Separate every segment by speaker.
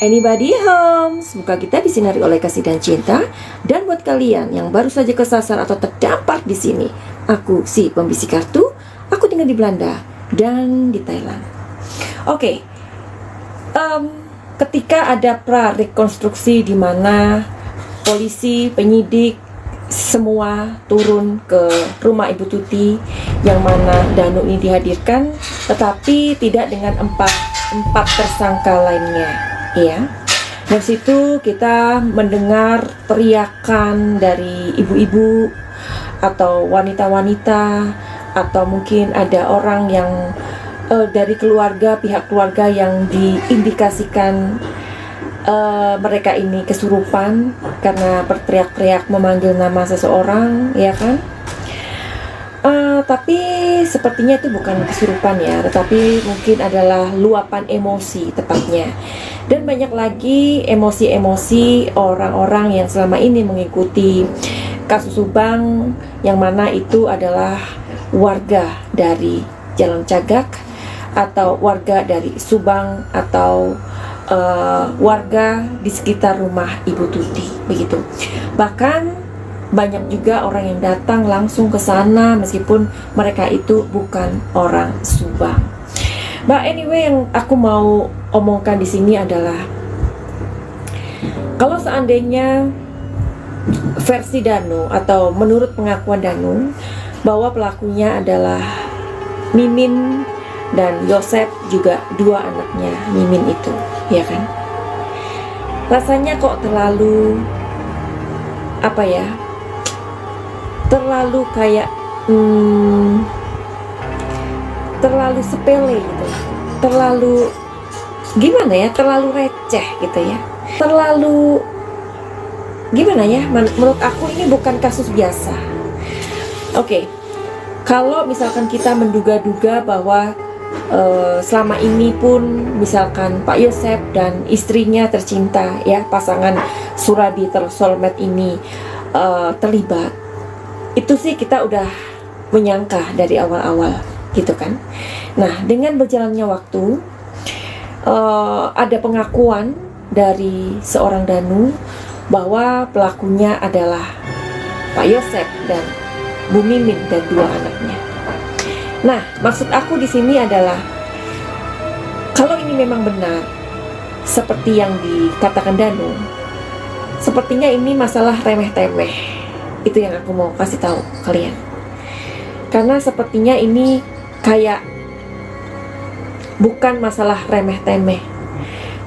Speaker 1: Anybody home? Semoga kita disinari oleh kasih dan cinta. Dan buat kalian yang baru saja kesasar atau terdampar di sini, aku si pembisik kartu. Aku tinggal di Belanda dan di Thailand. Oke. Ketika ada pra-rekonstruksi di mana polisi, penyidik semua turun ke rumah Ibu Tuti, yang mana Danu ini dihadirkan, tetapi tidak dengan empat tersangka lainnya. Ya, dari situ kita mendengar teriakan dari ibu-ibu atau wanita-wanita, atau mungkin ada orang yang dari pihak keluarga yang diindikasikan mereka ini kesurupan karena berteriak-teriak memanggil nama seseorang, ya kan? Tapi sepertinya itu bukan kesurupan ya, tetapi mungkin adalah luapan emosi tepatnya. Dan banyak lagi emosi-emosi orang-orang yang selama ini mengikuti kasus Subang, yang mana itu adalah warga dari Jalan Cagak, atau warga dari Subang, atau warga di sekitar rumah Ibu Tuti, begitu. Bahkan banyak juga orang yang datang langsung ke sana meskipun mereka itu bukan orang Subang. But anyway, yang aku mau omongkan di sini adalah kalau seandainya versi Danu atau menurut pengakuan Danu bahwa pelakunya adalah Mimin dan Yosep, juga dua anaknya Mimin itu, ya kan? Rasanya kok terlalu terlalu kayak terlalu sepele gitu, terlalu gimana ya, terlalu receh gitu ya, terlalu gimana ya, menurut aku ini bukan kasus biasa. Oke, kalau misalkan kita menduga-duga bahwa selama ini pun misalkan Pak Yosep dan istrinya tercinta, ya, pasangan Suradi Soulmate ini terlibat, itu sih kita udah menyangka dari awal-awal gitu kan. Nah, dengan berjalannya waktu, ada pengakuan dari seorang Danu bahwa pelakunya adalah Pak Yosep dan Bu Mimin dan dua anaknya. Nah, maksud aku di sini adalah kalau ini memang benar seperti yang dikatakan Danu, sepertinya ini masalah remeh-temeh. Itu yang aku mau kasih tahu kalian. Karena sepertinya ini kayak bukan masalah remeh-temeh.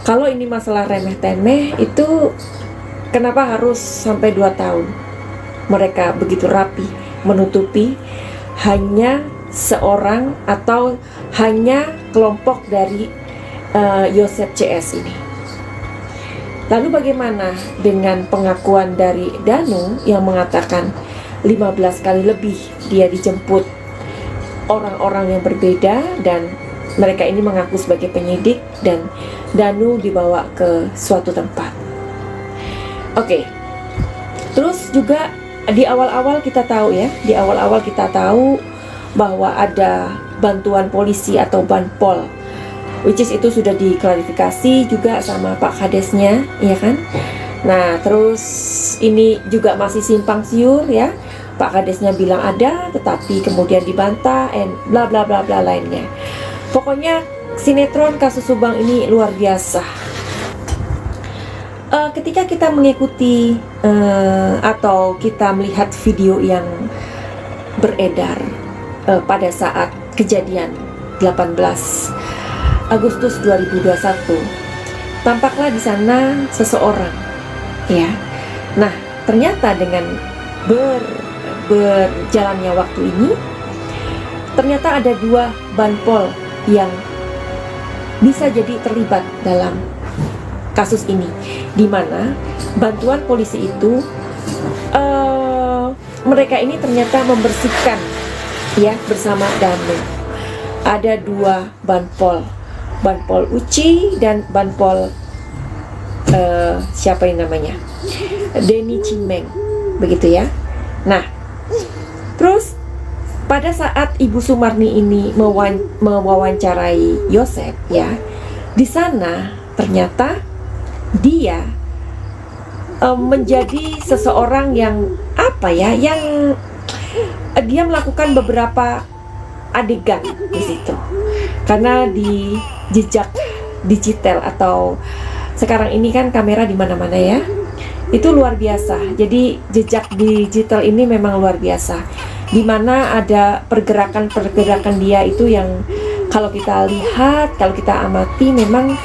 Speaker 1: Kalau ini masalah remeh-temeh, itu kenapa harus sampai 2 tahun? Mereka begitu rapi menutupi hanya seorang atau hanya kelompok dari Yosep CS ini. Lalu bagaimana dengan pengakuan dari Danu yang mengatakan 15 kali lebih dia dijemput orang-orang yang berbeda, dan mereka ini mengaku sebagai penyidik, dan Danu dibawa ke suatu tempat. Oke. Terus juga di awal-awal kita tahu bahwa ada bantuan polisi atau banpol, which is itu sudah diklarifikasi juga sama Pak Kadesnya, ya kan? Nah, terus ini juga masih simpang siur ya. Pak Kadesnya bilang ada, tetapi kemudian dibantah, and bla bla bla bla lainnya. Pokoknya sinetron kasus Subang ini luar biasa. Ketika kita mengikuti atau kita melihat video yang beredar pada saat kejadian 18 Agustus 2021, tampaklah di sana seseorang, ya. Nah, ternyata dengan berjalannya waktu ini, ternyata ada 2 banpol yang bisa jadi terlibat dalam kasus ini, di mana bantuan polisi itu mereka ini ternyata membersihkan, ya, bersama Danu. Ada 2 banpol Uci dan banpol siapa yang namanya, Denny Cimeng, begitu ya. Nah, terus pada saat Ibu Sumarni ini mewawancarai Yosep, ya, di sana ternyata dia menjadi seseorang yang yang dia melakukan beberapa adegan di situ, karena di jejak digital atau sekarang ini kan kamera di mana-mana ya, itu luar biasa. Jadi jejak digital ini memang luar biasa, di mana ada pergerakan dia itu yang kalau kita lihat, kalau kita amati memang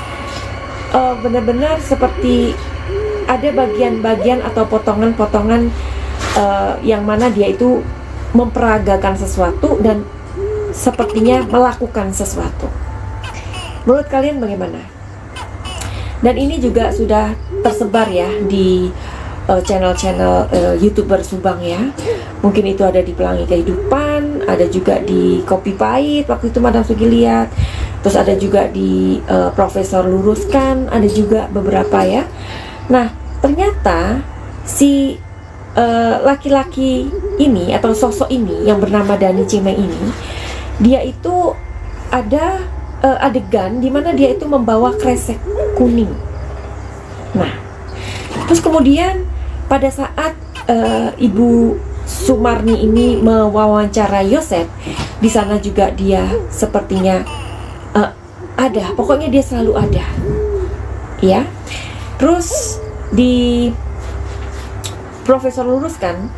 Speaker 1: benar-benar seperti ada bagian-bagian atau potongan-potongan yang mana dia itu memperagakan sesuatu dan sepertinya melakukan sesuatu. Menurut kalian bagaimana? Dan ini juga sudah tersebar ya di channel-channel YouTuber Subang ya. Mungkin itu ada di Pelangi Kehidupan, ada juga di Kopi Pahit waktu itu Madam Sugi lihat. Terus ada juga di Profesor Luruskan, ada juga beberapa ya. Nah, ternyata si laki-laki ini atau sosok ini yang bernama Dani Cimeng ini, dia itu ada adegan di mana dia itu membawa kresek kuning. Nah, terus kemudian pada saat Ibu Sumarni ini mewawancara Yosep, di sana juga dia sepertinya ada, pokoknya dia selalu ada, ya. Terus di Profesor Luruskan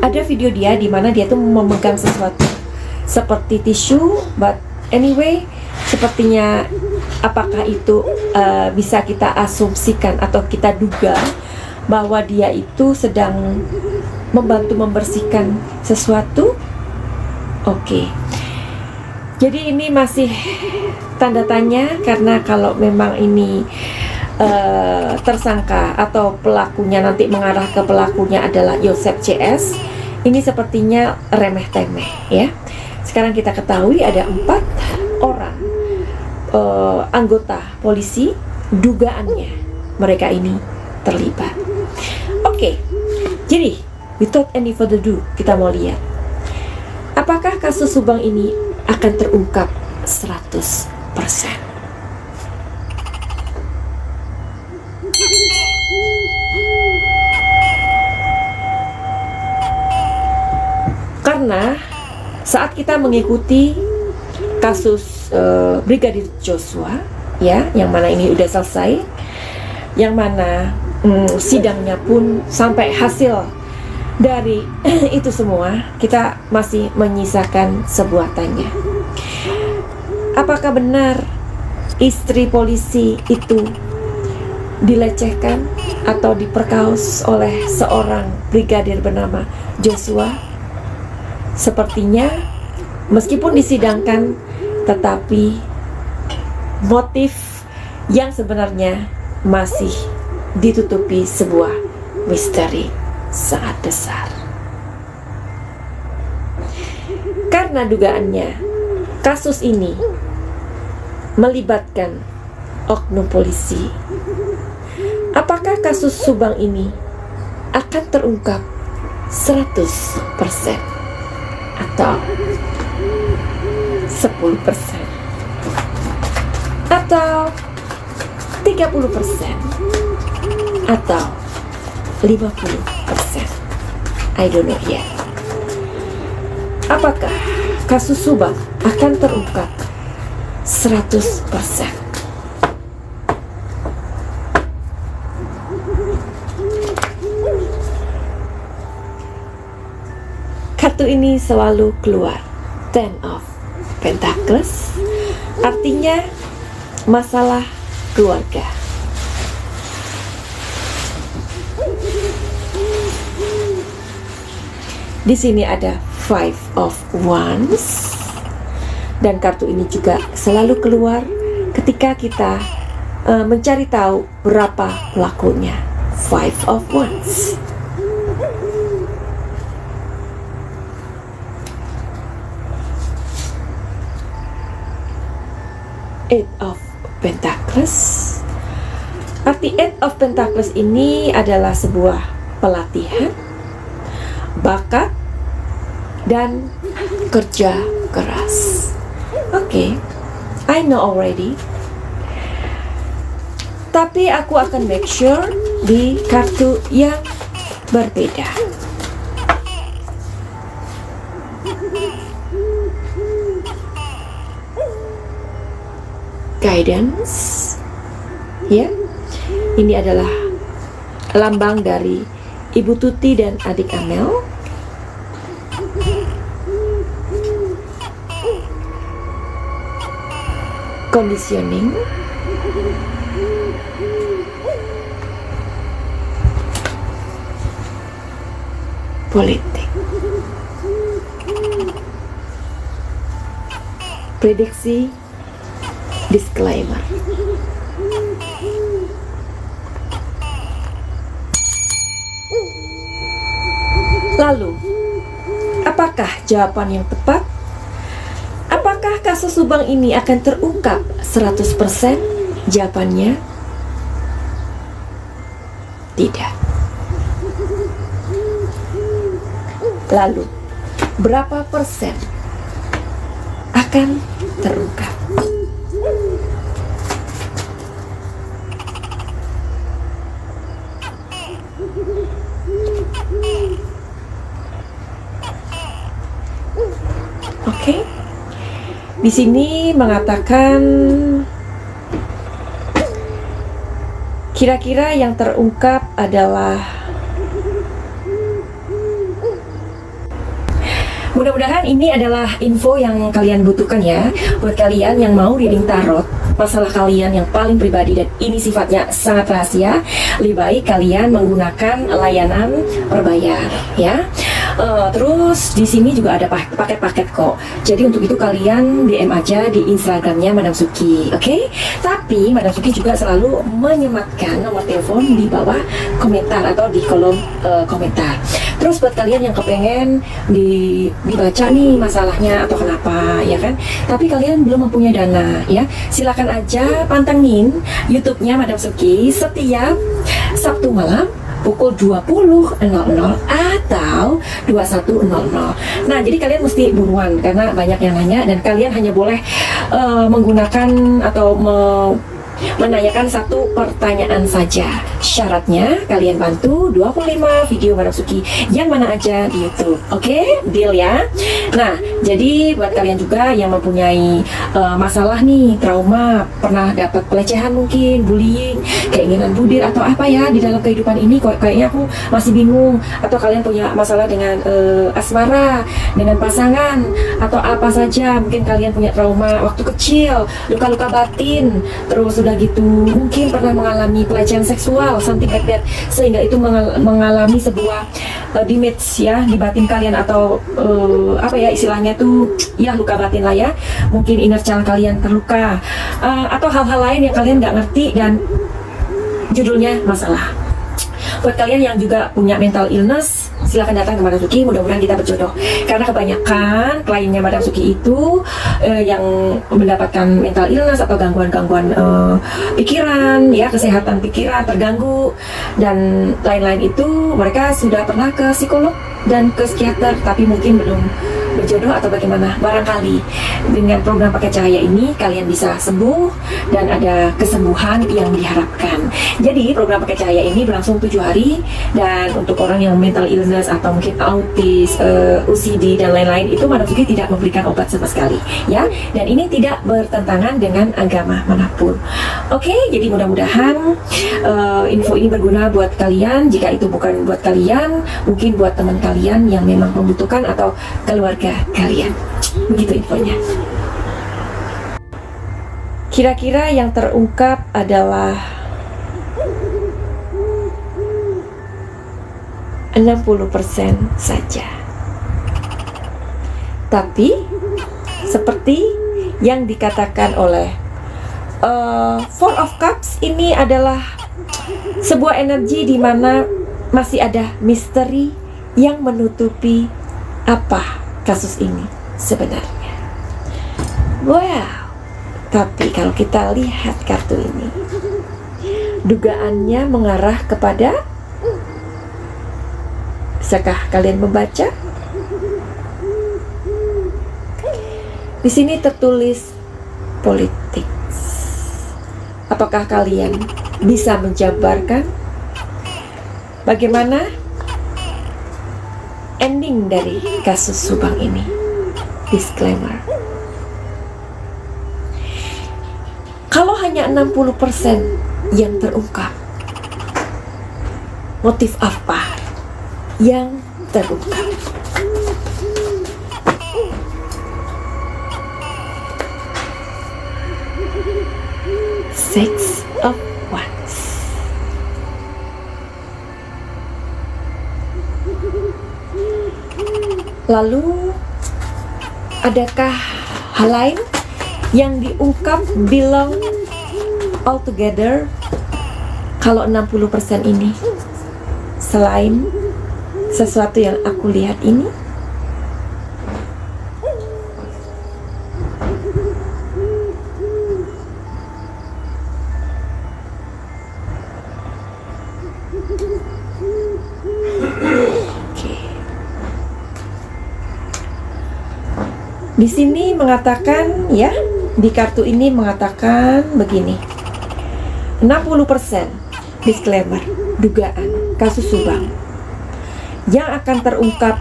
Speaker 1: ada video dia di mana dia tuh memegang sesuatu seperti tisu, but anyway, sepertinya apakah itu bisa kita asumsikan atau kita duga bahwa dia itu sedang membantu membersihkan sesuatu. Oke. Jadi ini masih tanda tanya, karena kalau memang ini tersangka atau pelakunya nanti mengarah ke pelakunya adalah Yosep CS, ini sepertinya remeh-temeh ya. Sekarang kita ketahui ada 4 orang anggota polisi, dugaannya mereka ini terlibat. Oke, jadi without any further ado, kita mau lihat apakah kasus Subang ini akan terungkap 100%. Karena saat kita mengikuti kasus Brigadir Joshua ya, yang mana ini udah selesai, yang mana sidangnya pun sampai hasil dari itu semua, kita masih menyisakan sebuah tanya. Apakah benar istri polisi itu dilecehkan atau diperkaos oleh seorang brigadir bernama Joshua? Sepertinya meskipun disidangkan, tetapi motif yang sebenarnya masih ditutupi sebuah misteri sangat besar. Karena dugaannya kasus ini melibatkan oknum polisi, apakah kasus Subang ini akan terungkap 100% atau 10% atau 30% atau 50%? I don't know yet. Apakah kasus Subang akan terungkap 100%? Kartu ini selalu keluar, Ten of Pentacles, artinya masalah keluarga. Di sini ada Five of Wands, dan kartu ini juga selalu keluar ketika kita mencari tahu berapa pelakunya. Five of Wands. Eight of Pentacles. Arti Eight of Pentacles ini adalah sebuah pelatihan, bakat, dan kerja keras. Oke, I know already. Tapi aku akan make sure di kartu yang berbeda. Guidance. Ya. Ini adalah lambang dari Ibu Tuti dan adik Amel. Conditioning. Politik. Prediksi. Disclaimer. Lalu, apakah jawaban yang tepat? Apakah kasus lubang ini akan terungkap 100%? Jawabannya tidak. Lalu, berapa persen akan terungkap? Oke. Di sini mengatakan kira-kira yang terungkap adalah, mudah-mudahan ini adalah info yang kalian butuhkan ya. Buat kalian yang mau reading tarot, masalah kalian yang paling pribadi dan ini sifatnya sangat rahasia, lebih baik kalian menggunakan layanan berbayar ya. Terus di sini juga ada paket-paket kok. Jadi untuk itu kalian DM aja di Instagramnya Madam Suki, oke? Tapi Madam Suki juga selalu menyematkan nomor telepon di bawah komentar atau di kolom komentar. Terus buat kalian yang kepengen dibaca nih masalahnya atau kenapa ya kan, tapi kalian belum mempunyai dana ya, silakan aja pantengin YouTube-nya Madam Suki setiap Sabtu malam pukul 20.00 atau 21.00. Nah, jadi kalian mesti buruan karena banyak yang nanya dan kalian hanya boleh menggunakan atau menanyakan satu pertanyaan saja. Syaratnya kalian bantu 25 video Madam Suki yang mana aja di YouTube. Oke? Deal ya. Nah, jadi buat kalian juga yang mempunyai masalah nih, trauma, pernah dapat pelecehan mungkin, bullying, keinginan budir atau apa ya di dalam kehidupan ini, kayaknya aku masih bingung, atau kalian punya masalah dengan asmara, dengan pasangan atau apa saja, mungkin kalian punya trauma waktu kecil, luka-luka batin, terus udah gitu mungkin pernah mengalami pelecehan seksual, something like that, sehingga itu mengalami sebuah damage ya di batin kalian, atau apa ya istilahnya tuh ya, luka batin lah ya, mungkin inner child kalian terluka, atau hal-hal lain yang kalian nggak ngerti dan judulnya masalah. Buat kalian yang juga punya mental illness, silahkan datang ke Madam Suki, mudah-mudahan kita berjodoh. Karena kebanyakan kliennya Madam Suki itu yang mendapatkan mental illness atau gangguan-gangguan pikiran, ya, kesehatan pikiran terganggu dan lain-lain itu, mereka sudah pernah ke psikolog dan ke psikiater, tapi mungkin belum berjodoh atau bagaimana. Barangkali dengan program pakai cahaya ini kalian bisa sembuh dan ada kesembuhan yang diharapkan. Jadi program pakai cahaya ini berlangsung 7 hari, dan untuk orang yang mental illness atau mungkin autis, OCD dan lain-lain itu Madam Suki tidak memberikan obat sama sekali ya, dan ini tidak bertentangan dengan agama manapun. Oke, jadi mudah-mudahan info ini berguna buat kalian. Jika itu bukan buat kalian, mungkin buat teman kalian yang memang membutuhkan atau keluarga kalian. Begitu infonya. Kira-kira yang terungkap adalah 60% saja. Tapi seperti yang dikatakan oleh Four of Cups, ini adalah sebuah energi di mana masih ada misteri yang menutupi apa kasus ini sebenarnya. Wow, tapi kalau kita lihat kartu ini, dugaannya mengarah kepada, bisakah kalian membaca? Di sini tertulis politik. Apakah kalian bisa menjabarkan bagaimana ending dari kasus Subang ini. Disclaimer. Kalau hanya 60% yang terungkap, motif apa yang terungkap? Six of Wands. Lalu, adakah hal lain yang diungkap belong all together kalau 60% ini selain sesuatu yang aku lihat ini? Di sini mengatakan, ya, di kartu ini mengatakan begini. 60% disclaimer, dugaan kasus Subang. Yang akan terungkap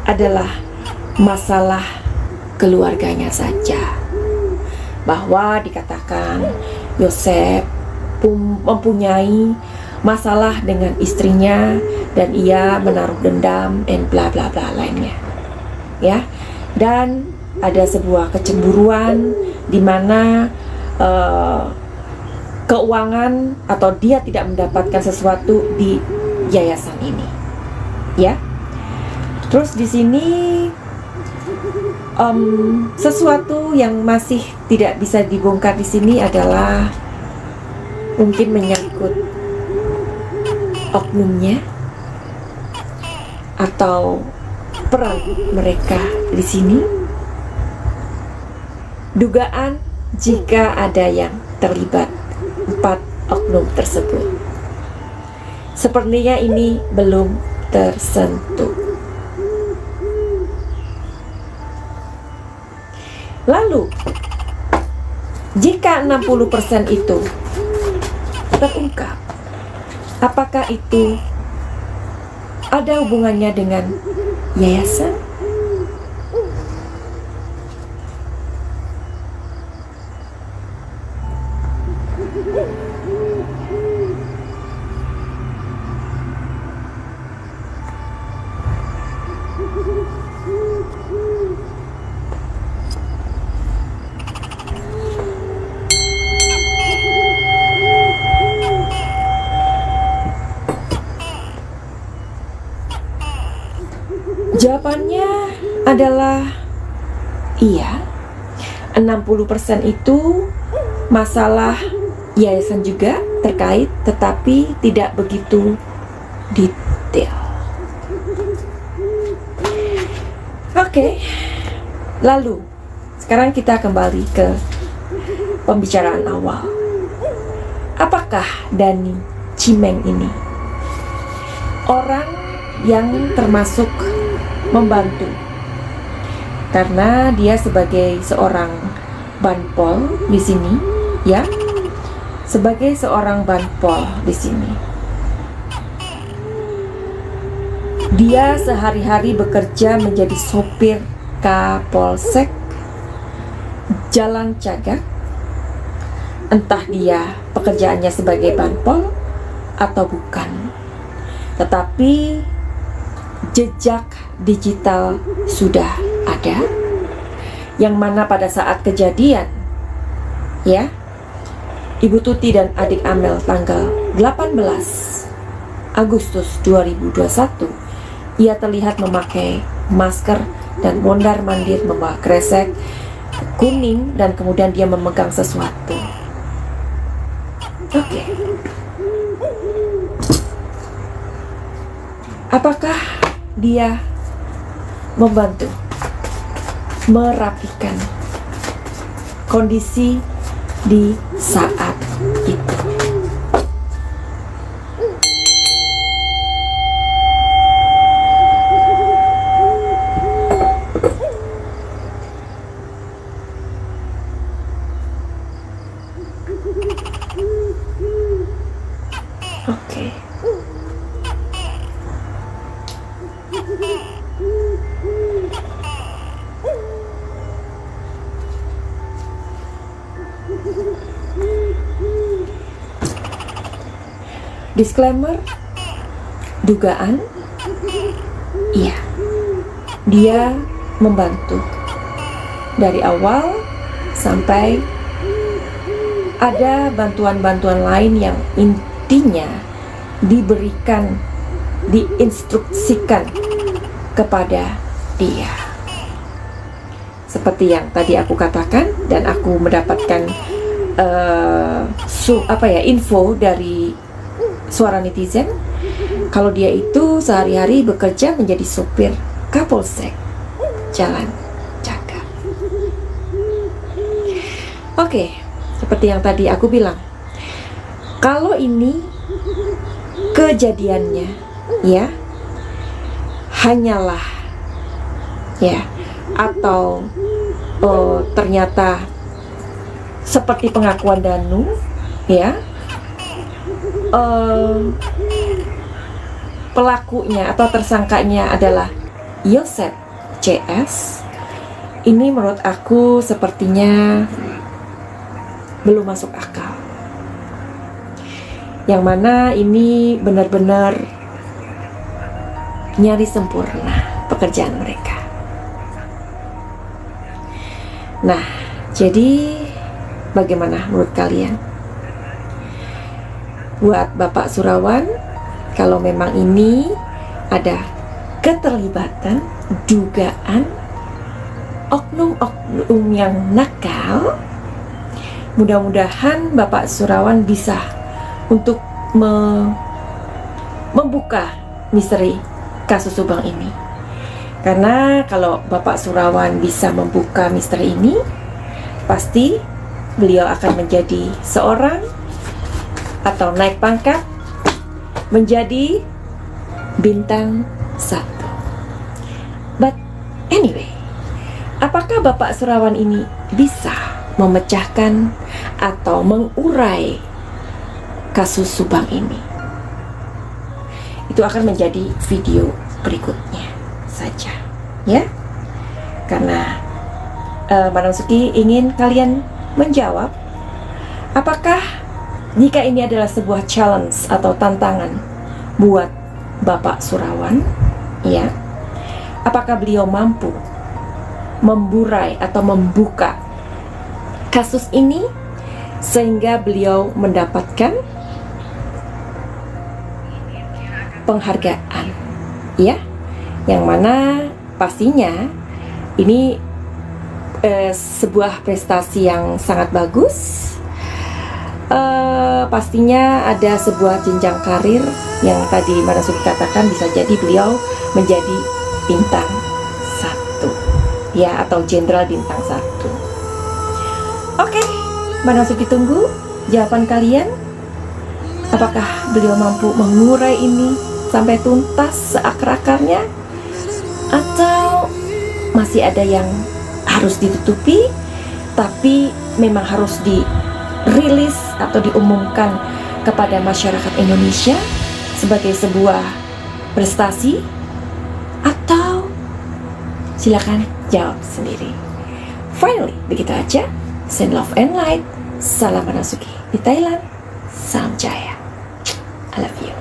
Speaker 1: adalah masalah keluarganya saja. Bahwa dikatakan Yosef mempunyai masalah dengan istrinya dan ia menaruh dendam dan bla bla bla lainnya. Ya. Dan ada sebuah kecemburuan di mana keuangan atau dia tidak mendapatkan sesuatu di yayasan ini, ya. Terus di sini sesuatu yang masih tidak bisa dibongkar di sini adalah mungkin menyangkut oknumnya atau peran mereka di sini. Dugaan jika ada yang terlibat 4 oknum tersebut. Sepertinya ini belum tersentuh. Lalu, jika 60% itu terungkap, apakah itu ada hubungannya dengan yayasan? Jawabannya adalah iya. 60% itu masalah yayasan juga terkait, tetapi tidak begitu detail. Oke. Lalu sekarang kita kembali ke pembicaraan awal. Apakah Dani Cimeng ini orang yang termasuk membantu? Karena dia sebagai seorang banpol di sini, ya, sebagai seorang banpol di sini. Dia sehari-hari bekerja menjadi sopir Kapolsek Jalan Cagak. Entah dia pekerjaannya sebagai banpol atau bukan, tetapi jejak digital sudah ada, yang mana pada saat kejadian, ya, Ibu Tuti dan adik Amel tanggal 18 Agustus 2021, ia terlihat memakai masker dan mondar-mandir membawa kresek kuning dan kemudian dia memegang sesuatu. Oke. Apakah dia membantu merapikan kondisi di saat itu? Disclaimer, dugaan, iya, dia membantu dari awal sampai ada bantuan-bantuan lain yang intinya diberikan, diinstruksikan kepada dia. Seperti yang tadi aku katakan, dan aku mendapatkan info dari suara netizen, kalau dia itu sehari-hari bekerja menjadi sopir Kapolsek Jalan Cakar. Oke, seperti yang tadi aku bilang, kalau ini kejadiannya ya hanyalah ya, atau ternyata seperti pengakuan Danu ya, pelakunya atau tersangkanya adalah Yosep CS, ini menurut aku sepertinya belum masuk akal. Yang mana ini benar-benar nyaris sempurna pekerjaan mereka. Nah, jadi bagaimana menurut kalian? Buat Bapak Surawan, kalau memang ini ada keterlibatan, dugaan oknum-oknum yang nakal, mudah-mudahan Bapak Surawan bisa untuk membuka misteri kasus Subang ini. Karena kalau Bapak Surawan bisa membuka misteri ini, pasti beliau akan menjadi seorang atau naik pangkat menjadi bintang 1. But anyway, apakah Bapak Surawan ini bisa memecahkan atau mengurai kasus Subang ini? Itu akan menjadi video berikutnya saja ya, karena Madam Suki ingin kalian menjawab apakah jika ini adalah sebuah challenge atau tantangan buat Bapak Surawan ya, apakah beliau mampu memburai atau membuka kasus ini sehingga beliau mendapatkan penghargaan ya, yang mana pastinya ini sebuah prestasi yang sangat bagus. Pastinya ada sebuah jenjang karir yang tadi Madam Suki katakan, bisa jadi beliau menjadi bintang 1 ya, atau jenderal bintang 1. Oke, Madam Suki tunggu jawaban kalian. Apakah beliau mampu mengurai ini sampai tuntas seakar-akarnya, atau masih ada yang harus ditutupi tapi memang harus dirilis atau diumumkan kepada masyarakat Indonesia sebagai sebuah prestasi? Atau silakan jawab sendiri. Finally, begitu aja. Send love and light. Salam Madam Suki di Thailand. Salam Jaya. I love you.